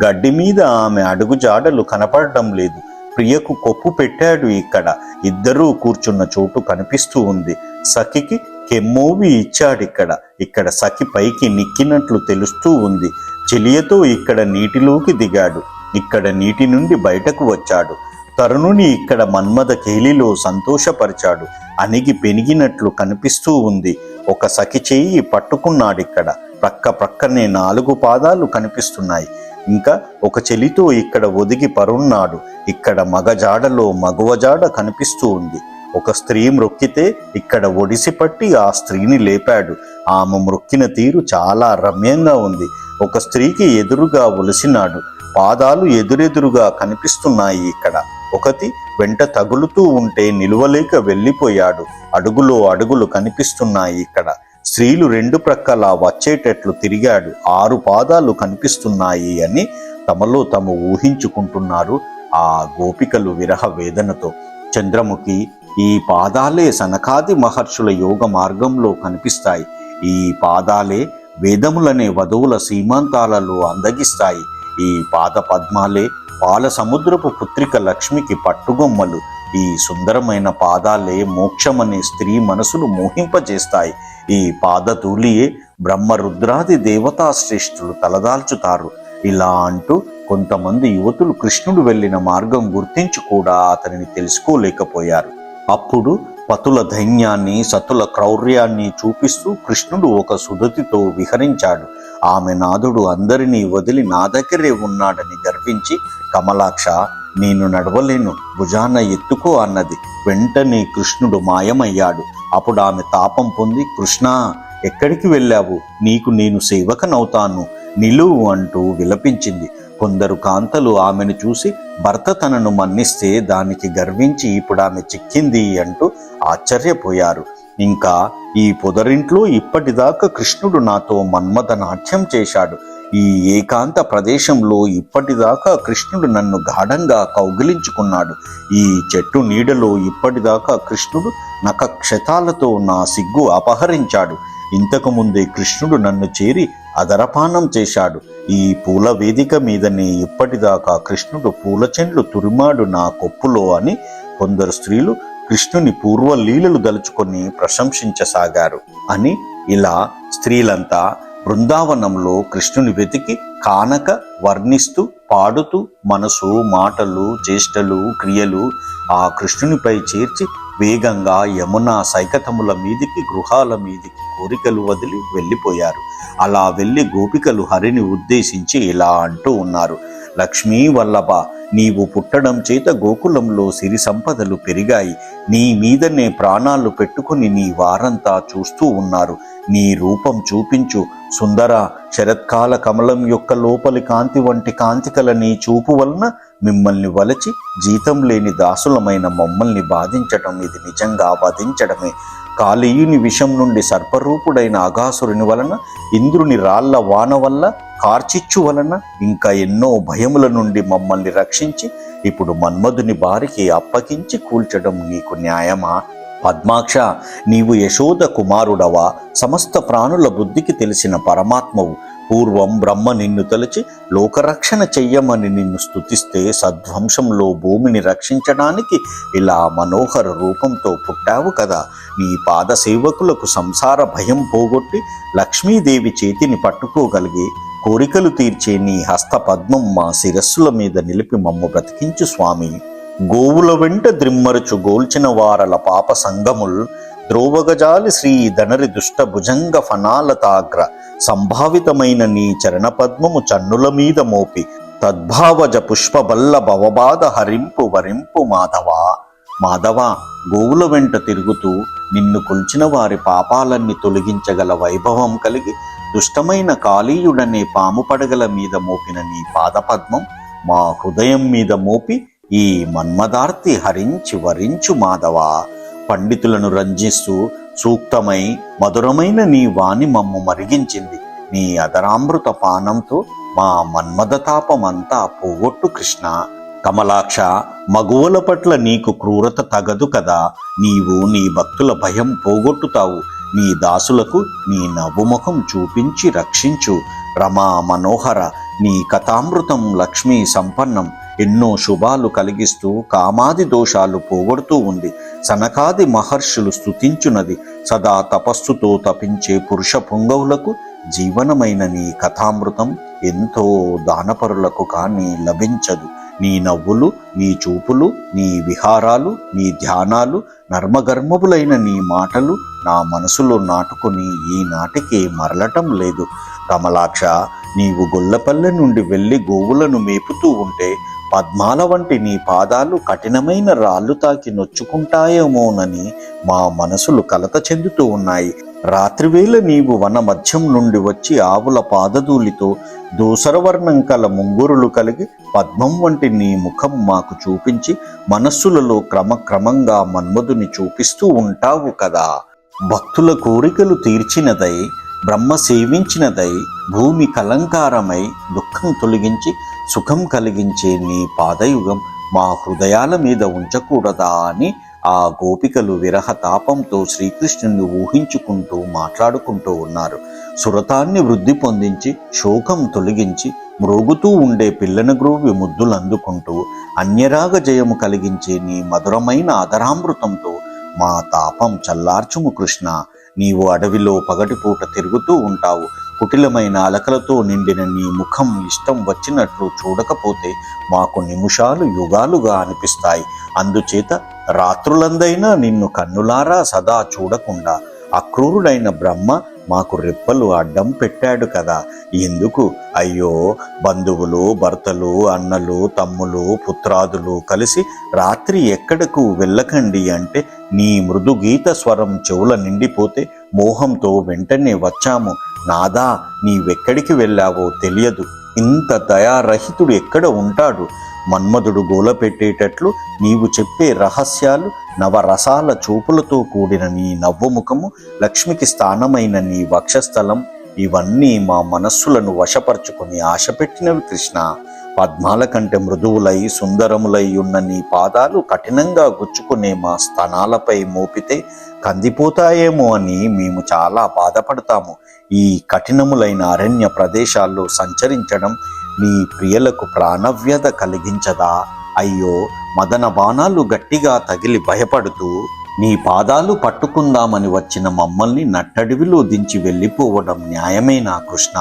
గడ్డి మీద ఆమె అడుగుజాడలు కనపడడం లేదు, ప్రియకు కొప్పు పెట్టాడు, ఇక్కడ ఇద్దరూ కూర్చున్న చోటు కనిపిస్తూ ఉంది, సఖికి కెమ్మోవి ఇచ్చాడిక్కడ, ఇక్కడ సఖి పైకి నిక్కినట్లు తెలుస్తూ ఉంది, చెలియతో ఇక్కడ నీటిలోకి దిగాడు, ఇక్కడ నీటి నుండి బయటకు వచ్చాడు, తరుణుని ఇక్కడ మన్మథ కేలిలో సంతోషపరిచాడు, అణిగి పెనిగినట్లు కనిపిస్తూ ఉంది, ఒక సఖి చేయి పట్టుకున్నాడిక్కడ, ప్రక్క ప్రక్కనే 4 పాదాలు కనిపిస్తున్నాయి, ఇంకా ఒక చెలితో ఇక్కడ ఒదిగి పరున్నాడు, ఇక్కడ మగజాడలో మగువజాడ కనిపిస్తూ ఉంది, ఒక స్త్రీ మ్రొక్కితే ఇక్కడ ఒడిసి పట్టి ఆ స్త్రీని లేపాడు, ఆమె మ్రొక్కిన తీరు చాలా రమ్యంగా ఉంది, ఒక స్త్రీకి ఎదురుగా ఒలిసినాడు, పాదాలు ఎదురెదురుగా కనిపిస్తున్నాయి, ఇక్కడ ఒకటి వెంట తగులుతూ ఉంటే నిలువలేక వెళ్ళిపోయాడు, అడుగులో అడుగులు కనిపిస్తున్నాయి, ఇక్కడ స్త్రీలు 2 ప్రక్కలా వచ్చేటట్లు తిరిగాడు, 6 పాదాలు కనిపిస్తున్నాయి అని తమలో తాము ఊహించుకుంటున్నారు ఆ గోపికలు విరహ వేదనతో. చంద్రముఖి, ఈ పాదాలే సనకాది మహర్షుల యోగ మార్గంలో కనిపిస్తాయి, ఈ పాదాలే వేదములనే వధువుల సీమాంతాలలో అందగిస్తాయి, ఈ పాద పద్మాలే పాల సముద్రపు పుత్రిక లక్ష్మికి పట్టుగొమ్మలు, ఈ సుందరమైన పాదాలే మోక్షమనే స్త్రీ మనసును మోహింపజేస్తాయి. ఈ పాదధూళియే బ్రహ్మరుద్రాది దేవతా శ్రేష్ఠులు తలదాల్చుతారు. ఇలా అంటూ కొంతమంది యువతులు కృష్ణుడు వెళ్ళిన మార్గం గుర్తించి కూడా అతనిని తెలుసుకోలేకపోయారు. అప్పుడు పతుల ధైన్యాన్ని, సతుల క్రౌర్యాన్ని చూపిస్తూ కృష్ణుడు ఒక సుదతితో విహరించాడు. ఆమె నాథుడు అందరినీ వదిలి నా దగ్గరే ఉన్నాడని గర్వించి, కమలాక్ష, నేను నడవలేను, భుజాన ఎత్తుకో అన్నది. వెంటనే కృష్ణుడు మాయమయ్యాడు. అప్పుడు ఆమె తాపం పొంది, కృష్ణ, ఎక్కడికి వెళ్ళావు? నీకు నేను సేవకనవుతాను, నిలువు అంటూ విలపించింది. కొందరు కాంతలు ఆమెను చూసి భర్త తనను మన్నిస్తే దానికి గర్వించి ఇప్పుడు ఆమె చిక్కింది అంటూ ఆశ్చర్యపోయారు. ఇంకా ఈ పొదరింట్లో ఇప్పటిదాకా కృష్ణుడు నాతో మన్మథ నాట్యం చేశాడు. ఈ ఏకాంత ప్రదేశంలో ఇప్పటిదాకా కృష్ణుడు నన్ను గాఢంగా కౌగిలించుకున్నాడు. ఈ చెట్టు నీడలో ఇప్పటిదాకా కృష్ణుడు నఖక్షతాలతో నా సిగ్గు అపహరించాడు. ఇంతకుముందే కృష్ణుడు నన్ను చేరి అదరపానం చేశాడు. ఈ పూల వేదిక మీదనే ఇప్పటిదాకా కృష్ణుడు పూల చెండ్లు తురిమాడు నా కొప్పులో అని కొందరు స్త్రీలు కృష్ణుని పూర్వలీలలు దలుచుకొని ప్రశంసించసాగారు అని. ఇలా స్త్రీలంతా బృందావనంలో కృష్ణుని వెతికి కానక వర్ణిస్తూ పాడుతూ మనసు, మాటలు, చేష్టలు, క్రియలు ఆ కృష్ణునిపై చేర్చి వేగంగా యమునా సైకతముల మీదికి, గృహాల మీదికి కోరికలు వదిలి వెళ్ళిపోయారు. అలా వెళ్ళి గోపికలు హరిని ఉద్దేశించి ఇలా అంటూ ఉన్నారు. లక్ష్మీ వల్లభ, నీవు పుట్టడం చేత గోకులంలో సిరి సంపదలు పెరిగాయి. నీ మీదనే ప్రాణాలు పెట్టుకుని నీ వారంతా చూస్తూ ఉన్నారు. నీ రూపం చూపించు సుందర. శరత్కాల కమలం యొక్క లోపలి కాంతి వంటి కాంతికల నీ చూపు వలన మిమ్మల్ని వలచి జీతం లేని దాసులమైన మమ్మల్ని బాధించటం ఇది నిజంగా వధించడమే. కాళీయుని విషం నుండి సర్పరూపుడైన అఘాసురుని వలన, ఇంద్రుని రాళ్ల వాన వల్ల, కార్చిచ్చు వలన, ఇంకా ఎన్నో భయముల నుండి మమ్మల్ని రక్షించి ఇప్పుడు మన్మధుని బారికి అప్పగించి కూల్చడం నీకు న్యాయమా? పద్మాక్ష, నీవు యశోద కుమారుడవా? సమస్త ప్రాణుల బుద్ధికి తెలిసిన పరమాత్మవు. పూర్వం బ్రహ్మ నిన్ను తలచి లోకరక్షణ చెయ్యమని నిన్ను స్తుతిస్తే సద్వంశంలో భూమిని రక్షించడానికి ఇలా మనోహర రూపంతో పుట్టావు కదా. నీ పాద సేవకులకు సంసార భయం పోగొట్టి లక్ష్మీదేవి చేతిని పట్టుకోగలిగి కోరికలు తీర్చే నీ హస్త పద్మం మా శిరస్సుల మీద నిలిపి మమ్ము బ్రతికించు స్వామి. గోవుల వెంట ద్రిమ్మరుచు గోల్చిన వారల పాప సంగముల్ ద్రోవగజాలి శ్రీ ధనరి దుష్ట భుజంగ ఫనాలతాగ్ర సంభావితమైన నీ చరణపద్మము చన్నుల మీద మోపి తద్భావజ పుష్పబల్ల భవబాధ హరింపు వరింపు మాధవా. మాధవ, గోవుల వెంట తిరుగుతూ నిన్ను కొల్చిన వారి పాపాలన్నీ తొలగించగల వైభవం కలిగి దుష్టమైన కాళీయుడనే పాము పడగల మీద మోపిన నీ పాదపద్మం మా హృదయం మీద మోపి ఈ మన్మదార్తి హరించి వరించు మాధవా. పండితులను రంజిస్తూ సూక్తమై మధురమైన నీ వాణి మమ్ము మరిగించింది. నీ అదరామృత పానంతో మా మన్మథతాపమంతా పోగొట్టు కృష్ణ. కమలాక్ష, మగువల పట్ల నీకు క్రూరత తగదు కదా. నీవు నీ భక్తుల భయం పోగొట్టుతావు. నీ దాసులకు నీ నవ్వుముఖం చూపించి రక్షించు. రమా మనోహర, నీ కథామృతం లక్ష్మీ సంపన్నం. ఎన్నో శుభాలు కలిగిస్తూ కామాది దోషాలు పోగొడుతూ ఉంది. సనకాది మహర్షులు స్తుతించున్నది. సదా తపస్సుతో తపించే పురుష పుంగవులకు జీవనమైన నీ కథామృతం ఎంతో దానపరులకు కానీ లభించదు. నీ నవ్వులు, నీ చూపులు, నీ విహారాలు, నీ ధ్యానాలు, నర్మగర్మములైన నీ మాటలు నా మనసులో నాటుకుని ఈనాటికి మరలటం లేదు. కమలాక్ష, నీవు గొల్లపల్లె నుండి వెళ్ళి గోవులను మేపుతూ ఉంటే పద్మాల వంటి నీ పాదాలు కఠినమైన రాళ్ళు తాకి నొచ్చుకుంటాయేమోనని మా మనసులు కలత చెందుతూ ఉన్నాయి. రాత్రివేళ నీవు వన మధ్యం నుండి వచ్చి ఆవుల పాదధూళితో దూసరవర్ణం కల ముంగురులు కలిగి పద్మం వంటి నీ ముఖం మాకు చూపించి మనస్సులలో క్రమక్రమంగా మన్మధుని చూపిస్తూ ఉంటావు కదా. భక్తుల కోరికలు తీర్చినదై, బ్రహ్మ సేవించినదై, భూమి కలంకారమై దుఃఖం తొలగించి సుఖం కలిగించే నీ పాదయుగం మా హృదయాల మీద ఉంచకూడదా అని ఆ గోపికలు విరహ తాపంతో శ్రీకృష్ణుని ఊహించుకుంటూ మాట్లాడుకుంటూ ఉన్నారు. సురతాన్ని వృద్ధి పొందించి శోకం తొలగించి మ్రోగుతూ ఉండే పిల్లను గ్రోవి ముద్దులు అందుకుంటూ అన్యరాగ జయము కలిగించే నీ మధురమైన ఆదరామృతంతో మా తాపం చల్లార్చుము కృష్ణ. నీవు అడవిలో పగటిపూట తిరుగుతూ ఉంటావు. కుటిలమైన అలకలతో నిండిన నీ ముఖం ఇష్టం వచ్చినట్లు చూడకపోతే మాకు నిమిషాలు యుగాలుగా అనిపిస్తాయి. అందుచేత రాత్రులందైనా నిన్ను కన్నులారా సదా చూడకుండా అక్రూరుడైన బ్రహ్మ మాకు రెప్పలు అడ్డం పెట్టాడు కదా. ఎందుకు? అయ్యో, బంధువులు, భర్తలు, అన్నలు, తమ్ములు, పుత్రాదులు కలిసి రాత్రి ఎక్కడకు వెళ్ళకండి అంటే నీ మృదుగీత స్వరం చెవుల నిండిపోతే మోహంతో వెంటనే వచ్చాము. నాదా, నీవెక్కడికి వెళ్ళావో తెలియదు. ఇంత దయారహితుడు ఎక్కడ ఉంటాడు? మన్మధుడు గోల పెట్టేటట్లు నీవు చెప్పే రహస్యాలు, నవరసాల చూపులతో కూడిన నీ నవ్వుముఖము, లక్ష్మికి స్థానమైన నీ వక్షస్థలం, ఇవన్నీ మా మనస్సులను వశపరుచుకుని ఆశపెట్టినవి కృష్ణ. పద్మాల కంటే మృదువులై సుందరములై ఉన్న నీ పాదాలు కఠినంగా గుచ్చుకునే మా స్తనాలపై మోపితే కందిపోతాయేమో అని మేము చాలా బాధపడతాము. ఈ కఠినములైన అరణ్య ప్రదేశాల్లో సంచరించడం నీ ప్రియులకు ప్రాణవ్యధ కలిగించదా? అయ్యో, మదన బాణాలు గట్టిగా తగిలి భయపడుతూ నీ పాదాలు పట్టుకుందామని వచ్చిన మమ్మల్ని నట్టడివిలో దించి వెళ్ళిపోవడం న్యాయమేనా కృష్ణ?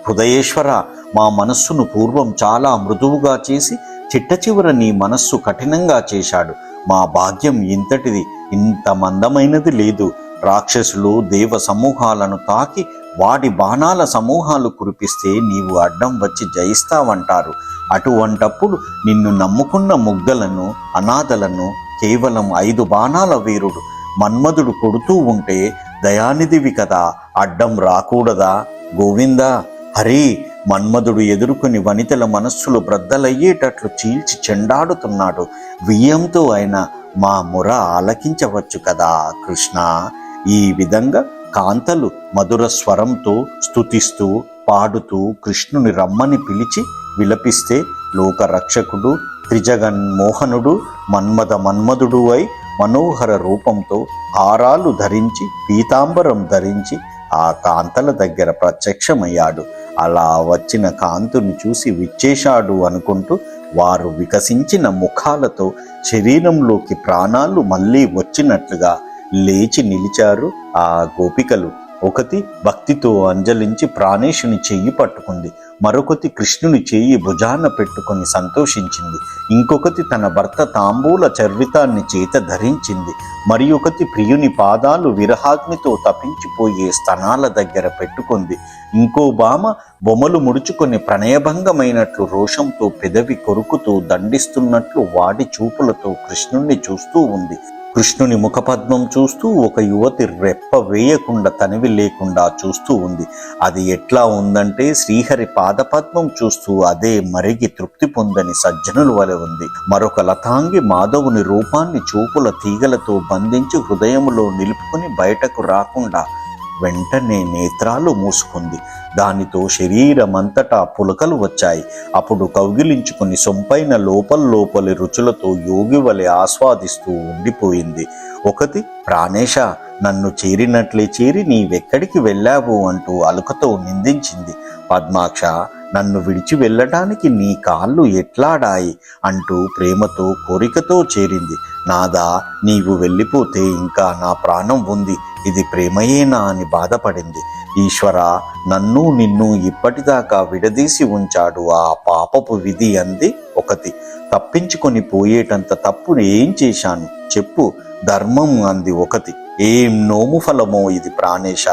హృదయేశ్వర, మా మనస్సును పూర్వం చాలా మృదువుగా చేసి చిట్ట చివర నీ మనస్సు కఠినంగా చేశాడు. మా భాగ్యం ఇంతటిది, ఇంత మందమైనది లేదు. రాక్షసులు దేవ సమూహాలను తాకి వాడి బాణాల సమూహాలు కురిపిస్తే నీవు అడ్డం వచ్చి జయిస్తావంటారు. అటువంటప్పుడు నిన్ను నమ్ముకున్న ముగ్ధలను, అనాథలను కేవలం 5 బాణాల వీరుడు మన్మధుడు కొడుతూ ఉంటే దయానిధివి కదా, అడ్డం రాకూడదా? గోవిందా, హరి, మన్మధుడు ఎదుర్కొని వనితల మనస్సులు బ్రద్దలయ్యేటట్లు చీల్చి చెండాడుతున్నాడు. వియ్యంతో ఆయన మా మొర ఆలకించవచ్చు కదా కృష్ణ. ఈ విధంగా కాంతలు మధుర స్వరంతో స్తుతిస్తూ పాడుతూ కృష్ణుని రమ్మని పిలిచి విలపిస్తే లోకరక్షకుడు, త్రిజగన్మోహనుడు, మన్మధుడు అయి మనోహర రూపంతో హారాలు ధరించి పీతాంబరం ధరించి ఆ కాంతల దగ్గర ప్రత్యక్షమయ్యాడు. అలా వచ్చిన కాంతుని చూసి విచ్చేశాడు అనుకుంటూ వారు వికసించిన ముఖాలతో శరీరంలోకి ప్రాణాలు మళ్ళీ వచ్చినట్లుగా లేచి నిలిచారు ఆ గోపికలు. ఒకటి భక్తితో అంజలించి ప్రాణేశుని చెయ్యి పట్టుకుంది. మరొకటి కృష్ణుని చెయ్యి భుజాన పెట్టుకొని సంతోషించింది. ఇంకొకటి తన భర్త తాంబూల చర్వితాన్ని చేత ధరించింది. మరి ఒకటి ప్రియుని పాదాలు విరహాగ్నితో తపించిపోయే స్తనాల దగ్గర పెట్టుకుంది. ఇంకో భామ బొమ్మలు ముడుచుకొని ప్రణయభంగమైనట్లు రోషంతో పెదవి కొరుకుతూ దండిస్తున్నట్లు వాడి చూపులతో కృష్ణుణ్ణి చూస్తూ ఉంది. కృష్ణుని ముఖపద్మం చూస్తూ ఒక యువతి రెప్ప వేయకుండా తనివి లేకుండా చూస్తూ ఉంది. అది ఎట్లా ఉందంటే శ్రీహరి పాదపద్మం చూస్తూ అదే మరిగి తృప్తి పొందని సజ్జనుల వలె ఉంది. మరొక లతాంగి మాధవుని రూపాన్ని చూపుల తీగలతో బంధించి హృదయములో నిలుపుకొని బయటకు రాకుండా వెంటనే నేత్రాలు మూసుకుంది. దానితో శరీరమంతటా పులకలు వచ్చాయి. అప్పుడు కౌగిలించుకుని సొంపైన లోపలి రుచులతో యోగి వలె ఆస్వాదిస్తూ ఉండిపోయింది. ఒకటి ప్రాణేశ, నన్ను చేరినట్లే చేరి నీవెక్కడికి వెళ్ళావు అంటూ అలుకతో నిందించింది. పద్మాక్ష, నన్ను విడిచి వెళ్ళటానికి నీ కాళ్ళు ఎట్లాడాయి అంటూ ప్రేమతో కోరికతో చేరింది. నాదా, నీవు వెళ్ళిపోతే ఇంకా నా ప్రాణం ఉంది, ఇది ప్రేమయేనా అని బాధపడింది. ఈశ్వర, నన్ను నిన్ను ఇప్పటిదాకా విడదీసి ఉంచాడు ఆ పాపపు విధి అంది ఒకటి. తప్పించుకొని పోయేటంత తప్పు ఏం చేశాను చెప్పు, ధర్మం అంది ఒకటి. ఏం నోము ఫలమో ఇది ప్రాణేశ,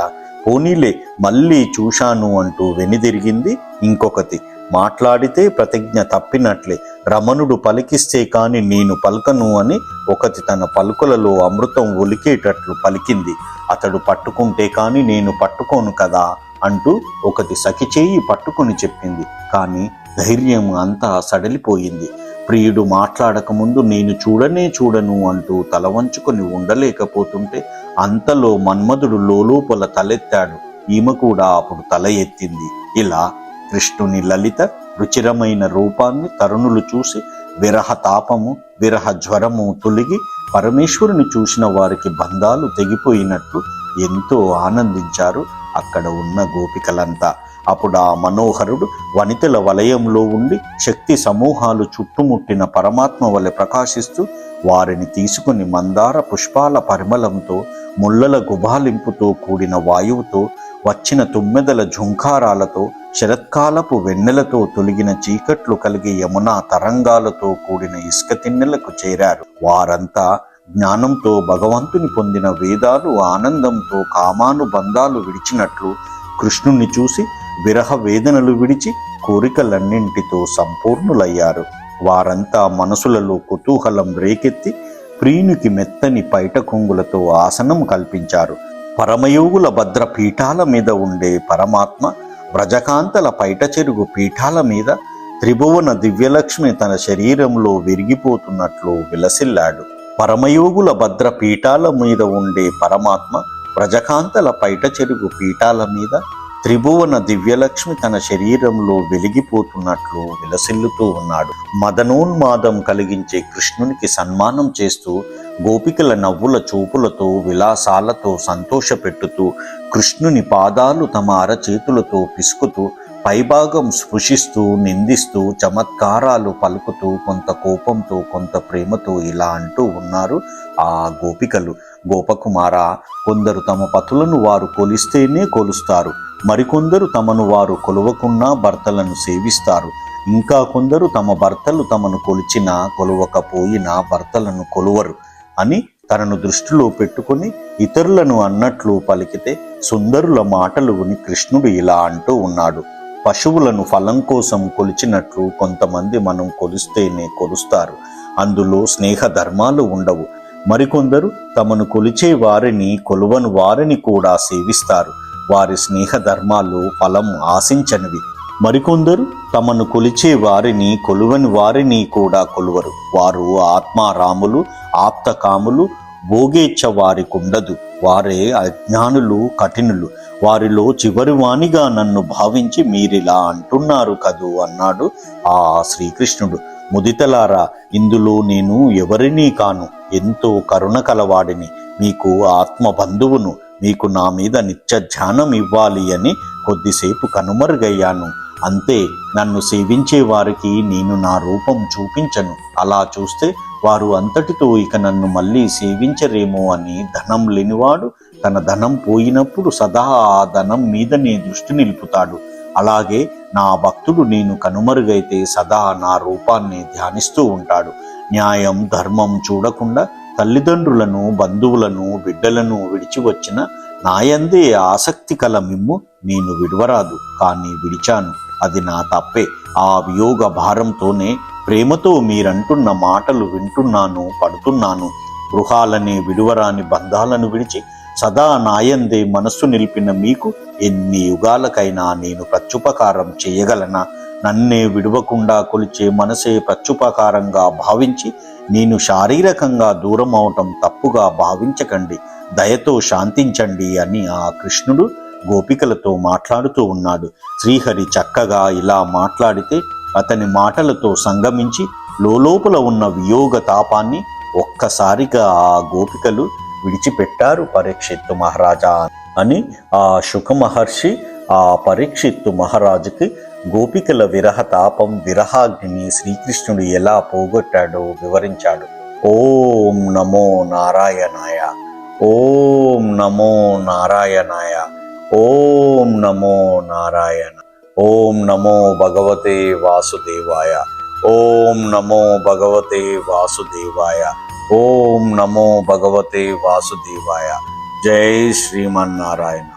పోనీలే మళ్ళీ చూశాను అంటూ వెనుదిరిగింది ఇంకొకటి. మాట్లాడితే ప్రతిజ్ఞ తప్పినట్లే, రమణుడు పలికిస్తే కాని నేను పలకను అని ఒకటి తన పలుకులలో అమృతం ఒలికేటట్లు పలికింది. అతడు పట్టుకుంటే కాని నేను పట్టుకోను కదా అంటూ ఒకటి సఖిచేయి పట్టుకుని చెప్పింది. కానీ ధైర్యం అంతా సడలిపోయింది. ప్రియుడు మాట్లాడకముందు నేను చూడను అంటూ తల వంచుకొని ఉండలేకపోతుంటే అంతలో మన్మధుడు లోలోపల తలెత్తాడు. ఈమె కూడా అప్పుడు తల ఎత్తింది. ఇలా కృష్ణుని లలిత రుచిరమైన రూపాన్ని తరుణులు చూసి విరహ తాపము విరహ జ్వరము తొలగి పరమేశ్వరుని చూసిన వారికి బంధాలు తెగిపోయినట్లు ఎంతో ఆనందించారు అక్కడ ఉన్న గోపికలంతా. అప్పుడు ఆ మనోహరుడు వనితల వలయంలో ఉండి శక్తి సమూహాలు చుట్టుముట్టిన పరమాత్మ వలె ప్రకాశిస్తూ వారిని తీసుకుని మందార పుష్పాల పరిమళంతో, ముళ్ళల గుబాలింపుతో కూడిన వాయువుతో, వచ్చిన తుమ్మెదల ఝుంకారాలతో, శరత్కాలపు వెన్నెలతో తొలగిన చీకట్లు కలిగి యమునా తరంగాలతో కూడిన ఇసుక తిన్నెలకు చేరారు. వారంతా జ్ఞానంతో భగవంతుని పొందిన వేదాలు ఆనందంతో కామానుబంధాలు విడిచినట్లు కృష్ణుణ్ణి చూసి విరహ వేదనలు విడిచి కోరికలన్నింటితో సంపూర్ణులయ్యారు. వారంతా మనసులలో కుతూహలం రేకెత్తి ప్రియునికి మెత్తని పైట కొంగులతో ఆసనం కల్పించారు. పరమయోగుల భద్ర పీఠాల మీద ఉండే పరమాత్మ వ్రజకాంతల పైట చెరుగు పీఠాల మీద త్రిభువన దివ్యలక్ష్మి తన శరీరంలో విరిగిపోతున్నట్లు విలసిల్లాడు. పరమయోగుల భద్ర పీఠాల మీద ఉండే పరమాత్మ వ్రజకాంతల పైట చెరుగు పీఠాల మీద త్రిభువన దివ్యలక్ష్మి తన శరీరంలో వెలిగిపోతున్నట్లు విలసిల్లుతూ ఉన్నాడు. మదనోన్మాదం కలిగించే కృష్ణునికి సన్మానం చేస్తూ గోపికల నవ్వుల చూపులతో విలాసాలతో సంతోషపెట్టుతూ కృష్ణుని పాదాలు తమ అరచేతులతో పిసుకుతూ పైభాగం స్పృశిస్తూ నిందిస్తూ చమత్కారాలు పలుకుతూ కొంత కోపంతో కొంత ప్రేమతో ఇలా అంటూ ఉన్నారు ఆ గోపికలు. గోపకుమారా, కొందరు తమ పతులను వారు కొలిస్తేనే కొలుస్తారు, మరికొందరు తమను వారు కొలువకున్నా భర్తలను సేవిస్తారు, ఇంకా కొందరు తమ భర్తలు తమను కొలిచినా కొలువకపోయినా భర్తలను కొలువరు అని తనను దృష్టిలో పెట్టుకుని ఇతరులను అన్నట్లు పలికితే సుందరుల మాటలు విని కృష్ణుడు ఇలా అంటూ ఉన్నాడు. పశువులను ఫలం కోసం కొలిచినట్లు కొంతమంది మనం కొలిస్తేనే కొలుస్తారు, అందులో స్నేహ ధర్మాలు ఉండవు. మరికొందరు తమను కొలిచే వారిని కొలువని వారిని కూడా సేవిస్తారు, వారి స్నేహ ధర్మాలు ఫలం ఆశించనివి. మరికొందరు తమను కొలిచే వారిని కొలువని వారిని కూడా కొలువరు, వారు ఆత్మారాములు ఆప్తకాములు, భోగేచ్ఛ వారికుండదు, వారే అజ్ఞానులు కఠినులు, వారిలో చివరివానిగా నన్ను భావించి మీరిలా అంటున్నారు కదూ అన్నాడు ఆ శ్రీకృష్ణుడు. ముదితలారా, ఇందులో నేను ఎవరినీ కాను, ఎంతో కరుణ కలవాడిని, మీకు ఆత్మ బంధువును, మీకు నా మీద నిత్య ధ్యానం ఇవ్వాలి అని కొద్దిసేపు కనుమరుగయ్యాను, అంతే. నన్ను సేవించే వారికి నేను నా రూపం చూపించను, అలా చూస్తే వారు అంతటితో ఇక నన్ను మళ్ళీ సేవించరేమో అని ధనం లేనివాడు తన ధనం పోయినప్పుడు సదా ఆ ధనం మీదనే దృష్టి నిలుపుతాడు. అలాగే నా భక్తుడు నేను కనుమరుగైతే సదా నా రూపాన్ని ధ్యానిస్తూ ఉంటాడు. న్యాయం ధర్మం చూడకుండా తల్లిదండ్రులను బంధువులను బిడ్డలను విడిచి వచ్చిన నాయందే ఆసక్తి కల మిమ్ము నేను విడవరాదు, కానీ విడిచాను, అది నా తప్పే. ఆ వియోగ భారంతోనే ప్రేమతో మీరంటున్న మాటలు వింటున్నాను, పడుతున్నాను. గృహాలనే విడువరాని బంధాలను విడిచి సదా నాయందే మనస్సు నిలిపిన మీకు ఎన్ని యుగాలకైనా నేను ప్రత్యుపకారం చేయగలనా? నన్నే విడవకుండా కొలిచే మనసే ప్రత్యుపకారంగా భావించి నేను శారీరకంగా దూరం అవటం తప్పుగా భావించకండి, దయతో శాంతించండి అని ఆ కృష్ణుడు గోపికలతో మాట్లాడుతూ ఉన్నాడు. శ్రీహరి చక్కగా ఇలా మాట్లాడితే అతని మాటలతో సంగమించి లోపల ఉన్న వియోగ తాపాన్ని ఒక్కసారిగా ఆ గోపికలు విడిచిపెట్టారు. పరీక్షిత్తు మహారాజా అని ఆ శుక మహర్షి ఆ పరీక్షిత్తు మహారాజుకి గోపికల విరహ తాపం విరహాగ్ని శ్రీకృష్ణుడు ఎలా పోగొట్టాడో వివరించాడు. ఓం నమో నారాయణాయ, ఓం నమో నారాయణాయ, ఓం నమో నారాయణ, ఓం నమో భగవతే వాసుదేవాయ, ఓం నమో భగవతే వాసుదేవాయ, ఓం నమో భగవతే వాసుదేవాయ. జై శ్రీమన్నారాయణ.